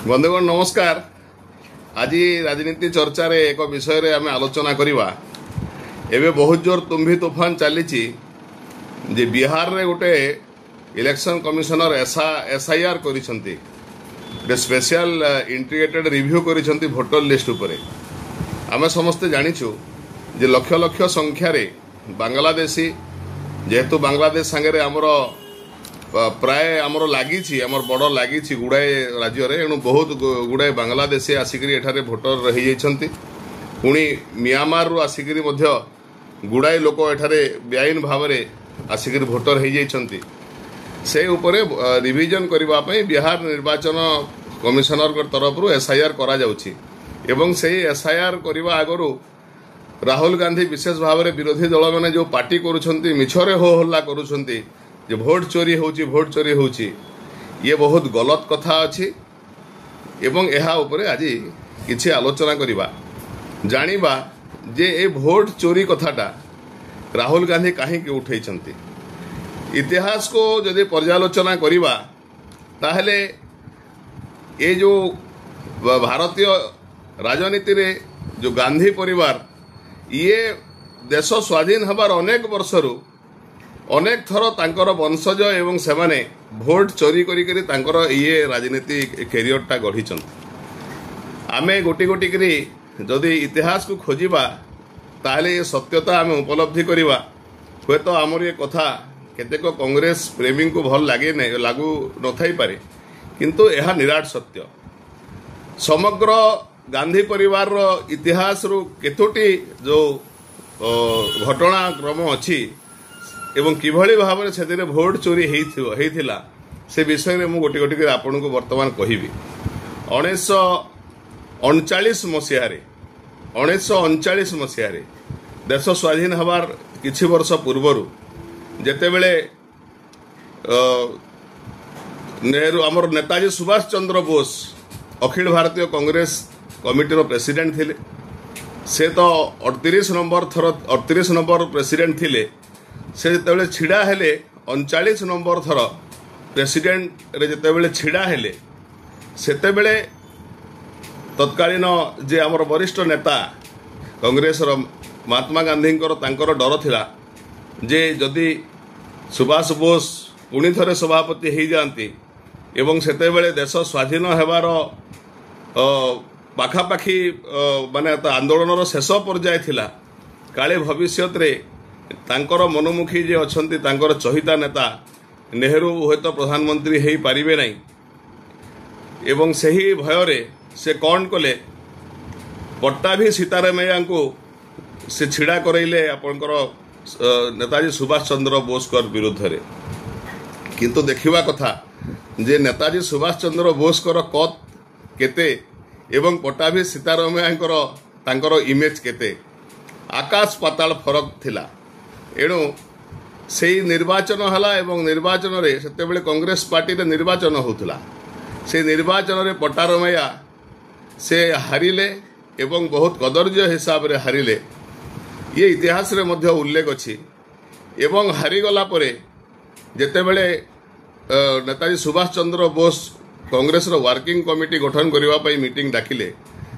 बंधुगण नमस्कार। आज राजनीति चर्चा रे एक विषय रे आम आलोचना करवा। एवं बहुत जोर तुम्भी तूफान चली जे बिहार रे गोटे इलेक्शन कमिशनर एसआईआर कर स्पेशल इंटीग्रेटेड रिव्यू कर भोटर लिस्ट उपरे। आम समस्ते जानिछु जे लक्ष लक्ष संख्यार बांग्लादेशी जेहेतु बांग्लादेश सांगे आमर प्राय आमर लगी आमर बड़ लगी गुड़ाए राज्य रे एणु बहुत गुड़ाए बांग्लादेशी आसिक एठारे भोटर रही जाइछंती। पुणी म्यांमार रु आसिक गुड़ाए लोक एठारे बेआईन भाव में आसिक भोटर हो जाइछंती। से उपरे रिविजन करबा पई बिहार निर्वाचन कमिशनर तरफ एसआईआर करा जाउछि एवं से एसआईआर करबा आगरु राहुल गांधी विशेष भाव में विरोधी दल मैंने जो पार्टी करुछंती मिछरे हो हल्ला करुछंती जे भोट चोरी होची ये बहुत गलत कथा अछि एवं एहा उपरे आज किछि आलोचना करिबा जानिबा जे ए भोट चोरी कथाटा राहुल गांधी काहे के उठैछंती। इतिहास को यदि पर्यालोचना करिबा ताहले ए जो भारतीय राजनीति रे जो गांधी परिवार ये देश स्वाधीन हबार अनेक वर्षरु अनेक थर तांकर वंशज एवं सेमाने भोट चोरी करी तांकर ये राजनीति कैरियरटा गढ़ी। आमे गोटी गोटी करी जदि इतिहास को खोजिबा ताहले ये सत्यता आमे उपलब्धि करिबा। हुए तो आमर ये कथा केतेक कांग्रेस प्रेमी को भल लगे नहीं लागू न थाई पारे किंतु यह निराट सत्य। समग्र गांधी परिवार रो इतिहास रु केतोटी जो घटनाक्रम अच्छी एवं किभली भाव में से भोट चोरी होइथिला से विषय में गोटी गोटी आपन को वर्तमान कहबी। 1939 मसीह देश स्वाधीन हबार किछि वर्ष पूर्वर जेते बेले नेहरू आमर नेताजी सुभाष चंद्र बोस अखिल भारतीय कांग्रेस कमिटी प्रेसिडेंट थिले। से तो 38 नंबर प्रेसिडेंट थिले। से जिते छिड़ा हेले 39 नंबर थर प्रेसिडेंट रे जिते छिड़ा हेले सेते बेले तत्कालीन जे आमर वरिष्ठ नेता कांग्रेस महात्मा गांधी तांकर डर थिला जे जदि सुभाष बोस पुणी थरे सभापति हो जाती एवं सेते बेले देश स्वाधीन हेबार पाखापाखि माने आंदोलन शेष पर्याय थिला काले भविष्य रे तांकर मनोमुखी जे अछंती तांकर चहिता नेता नेहरू हुए तो प्रधानमंत्री हो पारिबे नहीं एवं सही भय से कौन कले पट्टाभी सीतारामैया को से छिड़ा करैले आपनकर नेताजी सुभाष चंद्र बोस विरुद्ध रे। किंतु देखिबा कथा जे नेताजी सुभाष चंद्र बोस कत केते एवं पट्टाभी सीतारामैया तांकर इमेज केते आकाश पाताल फरक थिला। एणु से निर्वाचन हला एवं निर्वाचन रे सेतेबेले कांग्रेस पार्टी रे निर्वाचन होउतला। से निर्वाचन रे पट्टारमैया से हारिले एवं बहुत कदर्य हिसाब रे हारिले ये इतिहास रे मध्य उल्लेख अछि। एवं हारिगला परे जेतेबेले नेताजी सुभाष चंद्र बोस कांग्रेस रो वर्किंग कमिटी गठन करबा पई मीटिंग डाकिले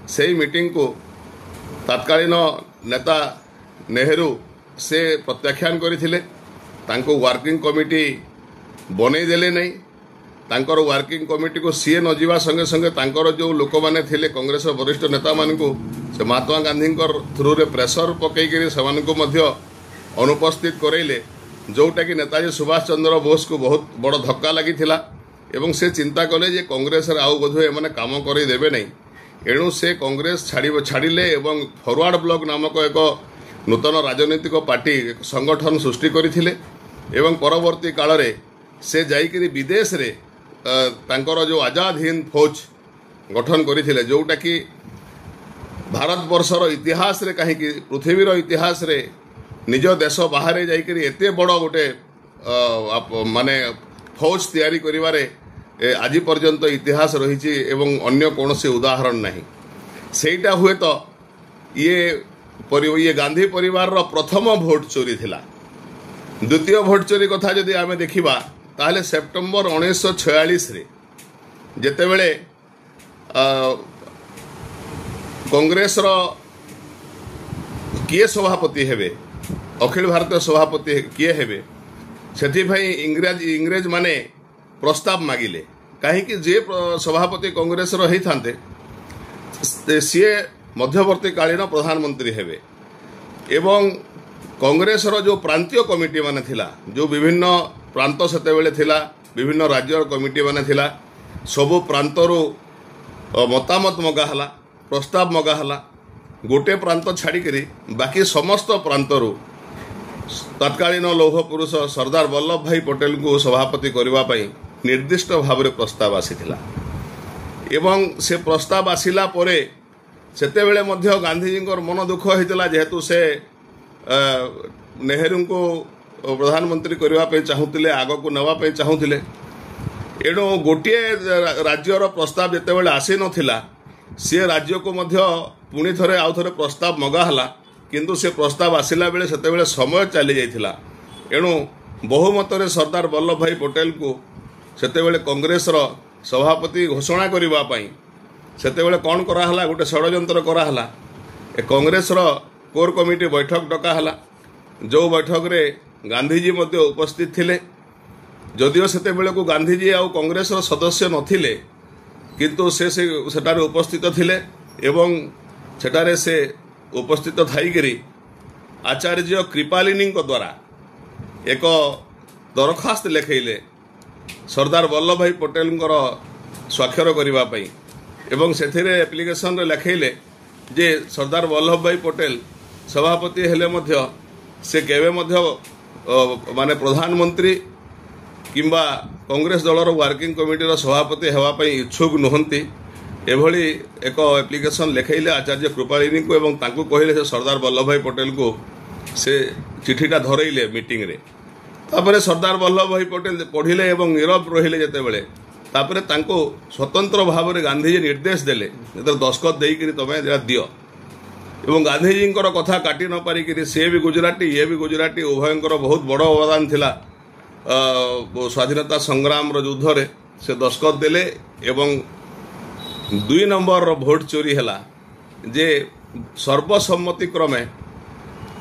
सेही मीटिंग को तत्कालीन नेता नेहरू से प्रत्याख्यान करथिले। तांको वर्किंग कमिटी बनै देले नहीं। तांकर वर्किंग कमिटी को सीए न जीवा संगे संगे तांकर जो लोक माने थिले कांग्रेस वरिष्ठ नेता मान को से महात्मा गांधी थ्रू रे प्रेसर पकईकरी से मध्य अनुपस्थित करैले जोटा कि नेताजी सुभाष चंद्र बोस को बहुत बड़ धक्का लगी एवं से चिंता कले जे कांग्रेस आउ बोध एमाने काम करई देबे नहीं। एणु से कांग्रेस छाड़िले एवं फॉरवर्ड ब्लॉक नामक एक नूतन राजनीतिक पार्टी संगठन सृष्टि करथिले एवं परवर्ती काल रे से जाइकरी विदेश रे तांकर जो आजाद हिंद फौज गठन करथिले जोटा कि भारत वर्षर इतिहास रे कहीं पृथ्वीर इतिहास रे निज देश बाहर जाइकरी एते बड़ गोटे माने फौज तैयारी करिवारे आज पर्यंत इतिहास रही एवं अन्य कौन से उदाहरण नहीं। सेटा हुए तो ये गांधी परिवार रो प्रथम भोट चोरी थिला। द्वितीय भोट चोरी कथा जदि आमे देखिबा ताहले सेप्टेम्बर 1946 रे जेतेबेले कांग्रेस किए सभापति हेबे अखिल भारतीय सभापति किए हेबे से इंग्रेज माने प्रस्ताव मागिले कहीं जे सभापति कांग्रेस होते सी मध्यवर्ती कालीन प्रधानमंत्री हेबे एवं कांग्रेस जो प्रांतीय कमिटी माने थिला जो विभिन्न प्रांत सेतेबेले थिला विभिन्न राज्यर कमिटी माने थिला सबु प्रांतरू मतामत मगाहला प्रस्ताव मगाहला गोटे प्रांत छाड़िकी बाकी समस्त प्रांतरू तत्कालीन लौह पुरुष सरदार वल्लभ भाई पटेल को सभापति करने निर्दिष्ट भाव में प्रस्ताव आसीथिला एवं से प्रस्ताव आसिला परे सेतेबेले मध्य गांधीजी मन दुख होता जेहेतु से नेहरू को प्रधानमंत्री करने चाहूले आग को नापी चाहूले एणु गोटे राज्यर प्रस्ताव जितेबाला आसी नथिला सी राज्य को मध्य पुणी थे आउ थे प्रस्ताव मगाहला किंतु से प्रस्ताव आसिला बेले सेतेबेले समय चली जाइथिला एणु बहुमत सरदार वल्लभ भाई पटेल को सेतेबेले कांग्रेस सभापति घोषणा करने सेतेबेले कौन कराला गोटे षड्यंत्र कराला कांग्रेस कोर कमिटी बैठक डकाला जो बैठक रे गांधीजी मध्य उपस्थित थिले जदिओ सेतेबेले को गांधीजी आउ कांग्रेस सदस्य नथिले किंतु से सेटारे उपस्थित थिले एवं सेटारे से उपस्थित थाइकरी आचार्य कृपालिनी द्वारा एक दरखास्त लेखैले सरदार वल्लभ भाई पटेल स्वाक्षर करने एवं से एप्लिकेशन लेखैले जे सरदार वल्लभ भाई पटेल सभापति हेले मध्य से केवे मध्य माने प्रधानमंत्री किंबा कांग्रेस दलर वर्किंग कमिटीर सभापति हेबापई इच्छुक नुहंती एभली एक एप्लिकेशन लेखैले आचार्य कृपालिनी को एवं तांको कहिले से सरदार वल्लभ भाई पटेल को से चिठीटा धरैले मीटिंग रे तापरे सरदार वल्लभ भाई पटेल पढ़िले एवं नीरव रहिले जेतेबेले तापरे तांको स्वतंत्र भाव में गांधीजी निर्देश देले दस्खत देइकरी तमे दियो एवं गांधीजी कथा काटी न पारिकी सी भी गुजराती ये भी गुजराती उभयंकर बहुत बड़ अवदान थिला स्वाधीनता संग्राम युद्ध रे से दस्खत देले एवं 2 नंबर भोट चोरी हैला जे सर्वसम्मति क्रमे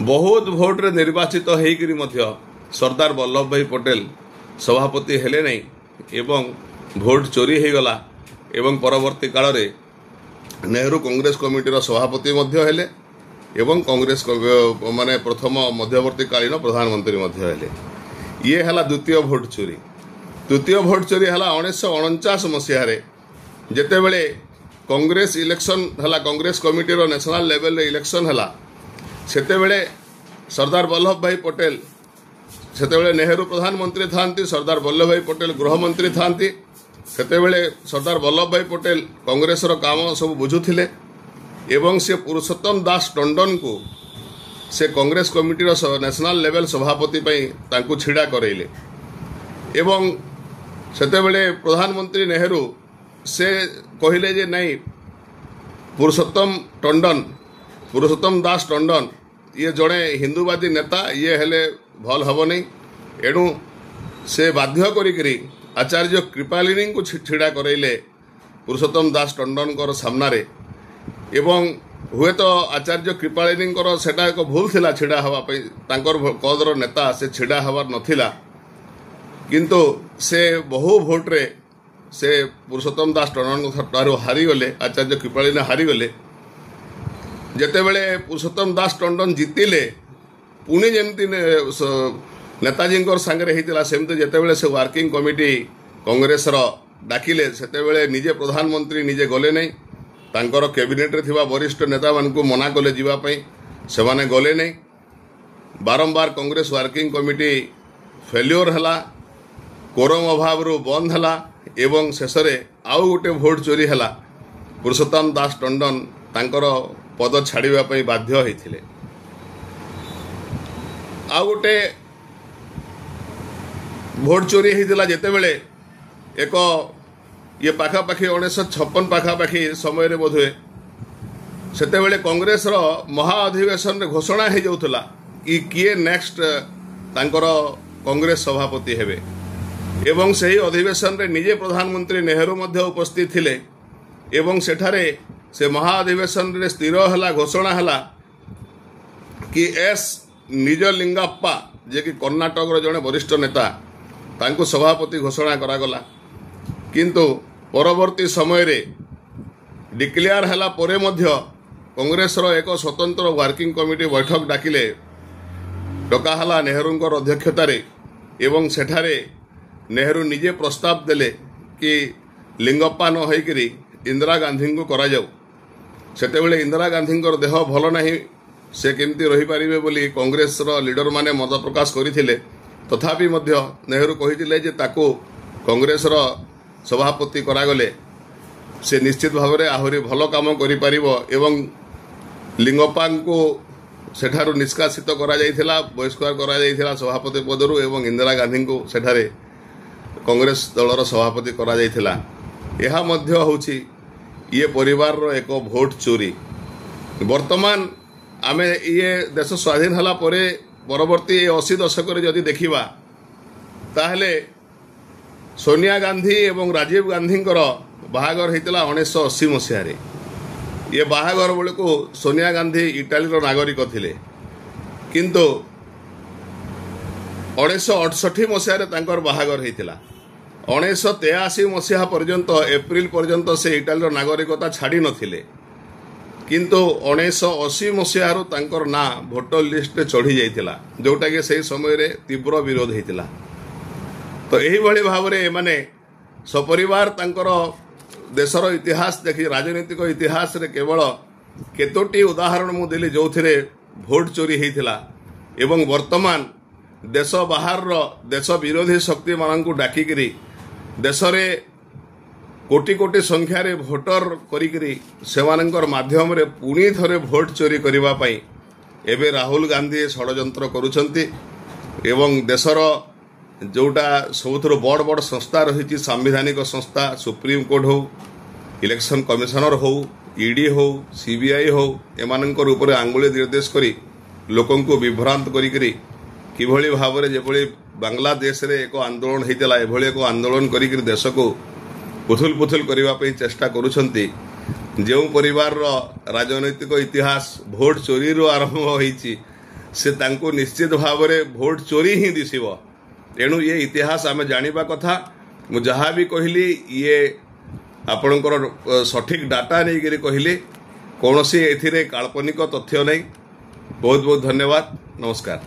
बहुत भोट रे निर्वाचित होइकरी मध्य सरदार वल्लभ भाई पटेल सभापति हेले नहीं एवं भोट चोरी हो गला एवं परवर्ती काल रे नेहरू कांग्रेस कमिटीर सभापति मध्य हेले एवं कांग्रेस माने प्रथम मध्यवर्ती कालीन प्रधानमंत्री मध्य हेले ये हला द्वितीय भोट चोरी तृतीय भोट चोरी हला 1949 मसीह जेतेबेले कांग्रेस इलेक्शन हला कांग्रेस कमिटीर नेशनल लेवल रे इलेक्शन हला सेतेबेले सरदार वल्लभ भाई पटेल सेतेबेले नेहरू प्रधानमंत्री थांती सरदार वल्लभ भाई पटेल गृहमंत्री थांती सेतेबेले सरदार वल्लभ भाई पटेल कांग्रेस काम सब बुझुथिले एवं से पुरुषोत्तम दास टंडन को से कांग्रेस कमिटीर नेशनल लेवल सभापति तांको छिड़ा करैले एवं सेतेबेले प्रधानमंत्री नेहरू से कहिले जे नहीं पुरुषोत्तम दास टंडन ये जड़े हिंदूवादी नेता ये हेले भल हम नहीं एणु से बाध्य करी आचार्य कृपालिनी को छिड़ा करैले पुरुषोत्तम दास टंडन सामना रे एवं हुए तो आचार्य कृपालिनी सेटा एक भूल थिला छिड़ा हवा तांकर कदर नेता से छिड़ा हवार नथिला किंतु से बहु भोट रे से पुरुषोत्तम दास टंडन हारीगले आचार्य कृपालिनी हारीगले जेतेबेले पुरुषोत्तम दास टंडन जीतिले पुणी जमती नेताजी सांगे होता सेमती जेतेबेले से वर्किंग कमिटी कांग्रेस डाकिले सेतेबेले निजे प्रधानमंत्री निजे गले नहीं तांकर कैबिनेट रे थिबा वरिष्ठ नेता मान को मना कले जीवाई से माने गले नहीं बारंबार कांग्रेस वर्किंग कमिटी फेल्योर हला कोरम अभाव बंद हला एवं शेष आउ गोटे भोट चोरी हला पुरुषोत्तम दास टंडन तांकर पद छाड़िबा पई बाध्य होइथिले आ गोटे भोट चोरी होता जितेबले एक ये पाखापाखि 1956 पाखापाखि समय बोधे सेतेबेले कांग्रेस महाअधिवेशन घोषणा हो जाउथला कि किए नेक्स्ट तांकर कांग्रेस सभापति हेबे एवं सही अधिवेशन रे निजे प्रधानमंत्री नेहरू मध्य उपस्थित थिले एवं सेठारे से महाधिवेशन रे स्थिर है घोषणा है कि एस निजलिंगप्पा जे कि कर्णाटक जड़े वरिष्ठ नेता तांको सभापति घोषणा करागला किंतु परवर्ती समय रे डिक्लेयर हला परे मध्य कांग्रेस रो एक स्वतंत्र वर्किंग कमिटी बैठक डाकिले डकाहला नेहरूंकर अध्यक्षतार एवं सेठारे नेहरू निजे प्रस्ताव देले कि लिंगप्पा न होइकरी इंदिरा गांधी को करा जाऊ सेतेबेले इंदिरा गांधी देह भल नहीं से केमती रही पारिबे बोली कांग्रेस रो लीडर माने मत प्रकाश करथिले तथापि मध्य नेहरू कहिथिले जे ताको कांग्रेस रो सभापति करागले से निश्चित भाव में आहरी भल काम करि पारिबो एवं लिंगप्पा को सेठारु निष्कासित करा जायथिला बहिष्कार करा जायथिला सभापति पदरु एवं इंदिरा गांधी को सेठारे कांग्रेस दलर सभापति करा जायथिला यह मध्य होछि ये परिवार रो एक भोट चोरी वर्तमान आमे ये देश स्वाधीन हला परे परवर्ती 80 दशक रे जदि देखिबा ताहले सोनिया गांधी एवं राजीव गांधी बाहागर होता 1980 मसीह ये बाहागर बेले को सोनिया गांधी इटाली नागरिक थिले किंतु 1968 मसीह बाहागर होता 1983 मसीहा पर्यंत एप्रिल पर्यंत से इटाली नागरिकता छाड़ी नथिले किंतु 1980 मसीहारू तांकर ना भोटर लिस्ट चढ़ी जाइथिला जोटा कि से समय रे तीव्र विरोध होता तो यही भली भाव में एमाने सपरिवार तांकर देशर इतिहास देखी राजनीतिक इतिहास रे केवल केतोटी उदाहरण मु देली जो थिरे भोट चोरी होता एवं वर्तमान देश बाहर देश विरोधी शक्ति मानू डाकिकी देश रे कोटी कोटी संख्यार भोटर करी सेमानंकर माध्यम रे पुणी थरे भोट चोरी करबा पई एबे राहुल गांधी षड्यंत्र करुछंती एवं देशर जोटा सबुठ बड़ बड़ संस्था रही संवैधानिक संस्था सुप्रीम कोर्ट हो इलेक्शन कमिशनर हो ईडी हो सीबीआई हो एमानंकर ऊपर आंगुली निर्देश करी लोकन को विभ्रांत करी किभली भाव में जेभली बांग्लादेश रे एक आंदोलन होता एभली एक आंदोलन करी देश को पुथुल पुथुल करने चेष्टा करुछंती जो परिवार राजनैतिक इतिहास भोट चोरी रो आरंभ होईची से तांको निश्चित भाव में भोट चोरी ही दिसिबो तेणु ये इतिहास आमे जानिबा कथा मु जहाँ भी कहली ये आपणकर सठिक डाटा नहीं करी कहली कौन सी एथिरे काल्पनिक तथ्य नहीं बहुत बहुत धन्यवाद नमस्कार।